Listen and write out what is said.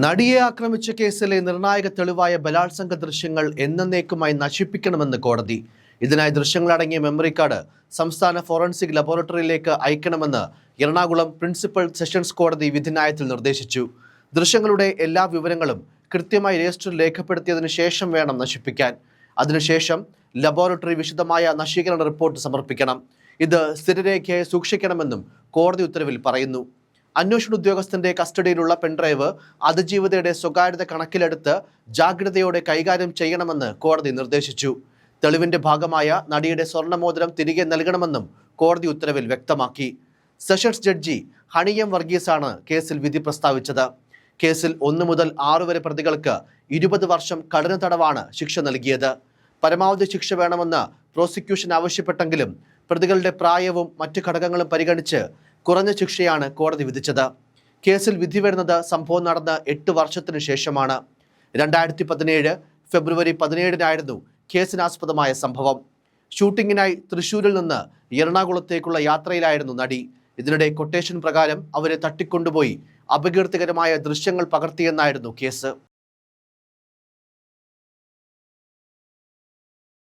നടിയെ ആക്രമിച്ച കേസിലെ നിർണായക തെളിവായ ബലാത്സംഗ ദൃശ്യങ്ങൾ എന്നേക്കുമായി നശിപ്പിക്കണമെന്ന് കോടതി. ഇതിനായി ദൃശ്യങ്ങളടങ്ങിയ മെമ്മറി കാർഡ് സംസ്ഥാന ഫോറൻസിക് ലബോറട്ടറിയിലേക്ക് അയക്കണമെന്ന് എറണാകുളം പ്രിൻസിപ്പൽ സെഷൻസ് കോടതി വിധിന്യായത്തിൽ നിർദ്ദേശിച്ചു. ദൃശ്യങ്ങളുടെ എല്ലാ വിവരങ്ങളും കൃത്യമായി രജിസ്റ്ററിൽ രേഖപ്പെടുത്തിയതിനു ശേഷം വേണം നശിപ്പിക്കാൻ. അതിനുശേഷം ലബോറട്ടറി വിശദമായ നശീകരണ റിപ്പോർട്ട് സമർപ്പിക്കണം. ഇത് സ്ഥിരരേഖയായി സൂക്ഷിക്കണമെന്നും കോടതി ഉത്തരവിൽ പറയുന്നു. അന്വേഷണ ഉദ്യോഗസ്ഥന്റെ കസ്റ്റഡിയിലുള്ള പെൻഡ്രൈവ് അതിജീവിതയുടെ സ്വകാര്യത കണക്കിലെടുത്ത് ജാഗ്രതയോടെ കൈകാര്യം ചെയ്യണമെന്ന് കോടതി നിർദ്ദേശിച്ചു. തെളിവിന്റെ ഭാഗമായ നടിയുടെ സ്വർണ്ണമോതിരം തിരികെ നൽകണമെന്നും കോടതി ഉത്തരവിൽ വ്യക്തമാക്കി. സെഷൻസ് ജഡ്ജി ഹണി എം വർഗീസാണ് കേസിൽ വിധി പ്രസ്താവിച്ചത്. കേസിൽ 1 മുതൽ 6 വരെ പ്രതികൾക്ക് 20 വർഷം കഠിന തടവാണ് ശിക്ഷ നൽകിയത്. പരമാവധി ശിക്ഷ വേണമെന്ന് പ്രോസിക്യൂഷൻ ആവശ്യപ്പെട്ടെങ്കിലും പ്രതികളുടെ പ്രായവും മറ്റു ഘടകങ്ങളും പരിഗണിച്ച് കുറഞ്ഞ ശിക്ഷയാണ് കോടതി വിധിച്ചത്. കേസിൽ വിധി വരുന്നത് സംഭവം നടന്ന് 8 വർഷത്തിനു ശേഷമാണ്. 2017 ഫെബ്രുവരി 17-നായിരുന്നു കേസിനാസ്പദമായ സംഭവം. ഷൂട്ടിങ്ങിനായി തൃശൂരിൽ നിന്ന് എറണാകുളത്തേക്കുള്ള യാത്രയിലായിരുന്നു നടി. ഇതിനിടെ കൊട്ടേഷൻ പ്രകാരം അവരെ തട്ടിക്കൊണ്ടുപോയി അപകീർത്തികരമായ ദൃശ്യങ്ങൾ പകർത്തിയെന്നായിരുന്നു കേസ്.